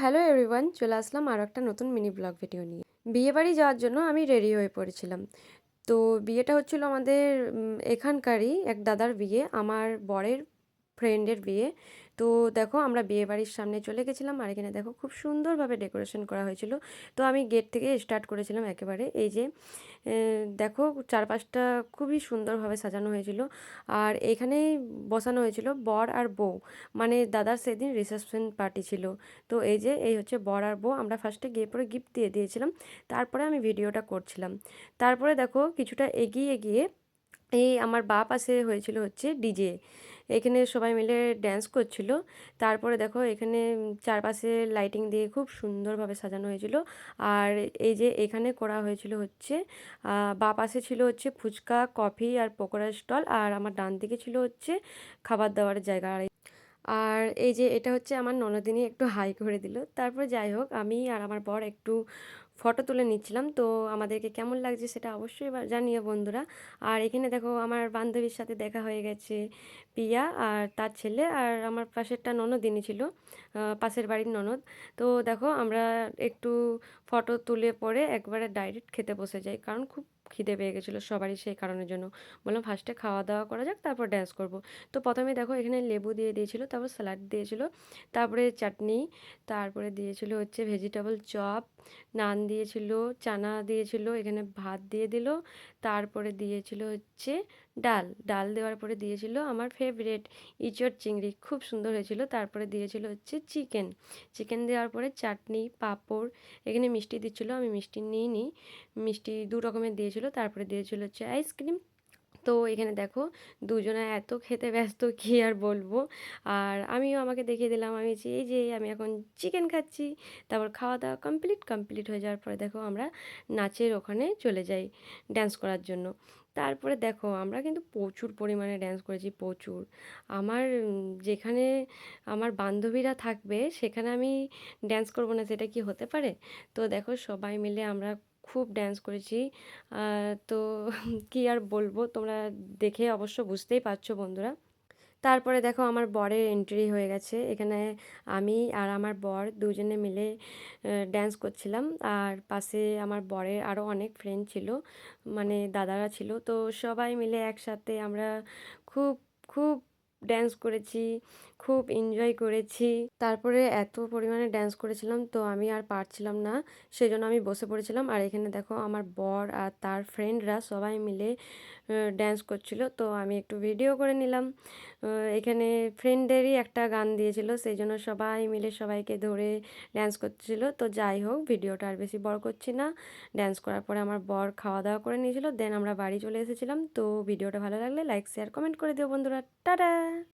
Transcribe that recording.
Hello everyone, চলে আসলাম আরও একটা নতুন মিনি ব্লগ ভিডিও নিয়ে। বিয়েবাড়ি যাওয়ার জন্য আমি রেডি হয়ে পড়েছিলাম। তো বিয়েটা হচ্ছিল আমাদের এখানকারই এক দাদার বিয়ে, আমার বরের ফ্রেন্ডের বিয়ে। তো দেখো আমরা বিয়ে বাড়ির সামনে চলে গেছিলাম, আর এখানে দেখো খুব সুন্দরভাবে ডেকোরেশন করা হয়েছিল। তো আমি গেট থেকে স্টার্ট করেছিলাম একেবারে। এই যে দেখো চারপাশটা খুবই সুন্দরভাবে সাজানো হয়েছিল, আর এখানেই বসানো হয়েছিল বর আর বউ, মানে দাদার সেদিন রিসেপশন পার্টি ছিল। তো এই হচ্ছে বর আর বউ। আমরা ফার্স্টে গিয়ে পরে গিফট দিয়ে দিয়েছিলাম, তারপরে আমি ভিডিওটা করছিলাম। তারপরে দেখো কিছুটা এগিয়ে গিয়ে এই আমার বাঁ পাশে হয়েছিল হচ্ছে ডিজে, এখানে সবাই মিলে ড্যান্স করছিল। তারপরে দেখো এখানে চারপাশে লাইটিং দিয়ে খুব সুন্দরভাবে সাজানো হয়েছিল। আর এই যে এখানে করা হয়েছিল হচ্ছে বাঁ পাশে ছিল হচ্ছে ফুচকা, কফি আর পকোড়ার স্টল, আর আমার ডান দিকে ছিল হচ্ছে খাবার দাবারের জায়গা। আর এই যে এটা হচ্ছে আমার ননদিনী একটু হাই করে দিল। তারপর যাই হোক, আমি আর আমার বর একটু ফটো তুলে নিচ্ছিলাম। তো আমাদেরকে কেমন লাগছে সেটা অবশ্যই জানিও বন্ধুরা। আর এখানে দেখো আমার বান্ধবীর সাথে দেখা হয়ে গেছে, পিয়া আর তার ছেলে, আর আমার পাশেরটা ননদিনী ছিল, পাশের বাড়ির ননদ। তো দেখো আমরা একটু ফটো তুলে পরে একবারে ডাইরেক্ট খেতে বসে যাই, কারণ খুব খিদে পেয়ে গেছিলো সবারই, সেই কারণের জন্য বললাম ফার্স্টে খাওয়া দাওয়া করা যাক, তারপর ড্যান্স করব। তো প্রথমে দেখো এখানে লেবু দিয়ে দিয়েছিল, তারপর স্যালাড দিয়েছিল, তারপরে চাটনি, তারপরে দিয়েছিল হচ্ছে ভেজিটেবল চপ, নান দিয়েছিল, চানা দিয়েছিল, এখানে ভাত দিয়ে দিল, তারপরে দিয়েছিল হচ্ছে ডাল। ডাল দেওয়ার পরে দিয়েছিল আমার ফেভারিট ইঁচড় চিংড়ি, খুব সুন্দর হয়েছিল। তারপরে দিয়েছিল হচ্ছে চিকেন। চিকেন দেওয়ার পরে চাটনি, পাঁপড়, এখানে মিষ্টি দিচ্ছিলো, আমি মিষ্টি নিইনি, মিষ্টি দু রকমের দিয়েছিল। তারপরে দিয়েছিল হচ্ছে আইসক্রিম। তো এখানে দেখো দুজনে এত খেতে ব্যস্ত কি আর বলবো। আর আমিও আমাকে দেখিয়ে দিলাম, আমি যে এই যে আমি এখন চিকেন খাচ্ছি। তারপর খাওয়া দাওয়া কমপ্লিট হয়ে যাওয়ার পরে দেখো আমরা নাচের ওখানে চলে যাই ড্যান্স করার জন্য। তারপরে দেখো আমরা কিন্তু প্রচুর পরিমাণে ড্যান্স করেছি, প্রচুর। আমার যেখানে আমার বান্ধবীরা থাকবে সেখানে আমি ড্যান্স করব না, সেটা কি হতে পারে? তো দেখো সবাই মিলে আমরা খুব ড্যান্স করেছি। তো কি আর বলবো, তোমরা দেখে অবশ্য বুঝতেই পারছো বন্ধুরা। তারপরে দেখো আমার বরের এন্ট্রি হয়ে গেছে এখানে। আমি আর আমার বর দুজনে মিলে ড্যান্স করছিলাম, আর পাশে আমার বরের আরও অনেক ফ্রেন্ড ছিল, মানে দাদারা ছিল। তো সবাই মিলে একসাথে আমরা খুব খুব ড্যান্স করেছি, খুব এনজয় করেছি। তারপরে এত পরিমাণে ড্যান্স করেছিলাম, তো আমি আর পারছিলাম না, সেই জন্য আমি বসে পড়েছিলাম। আর এখানে দেখো আমার বর আর তার ফ্রেন্ডরা সবাই মিলে ড্যান্স করছিল, তো আমি একটু ভিডিও করে নিলাম। এখানে ফ্রেন্ডদেরই একটা গান দিয়েছিল, সেই জন্য সবাই মিলে সবাইকে ধরে ড্যান্স করছিল। তো যাই হোক, ভিডিওটা আর বেশি বড় করছি না। ড্যান্স করার পরে আমার বর খাওয়া দাওয়া করে নিয়েছিল, দেন আমরা বাড়ি চলে এসেছিলাম। তো ভিডিওটা ভালো লাগলে লাইক শেয়ার কমেন্ট করে দিও বন্ধুরা। টাটা।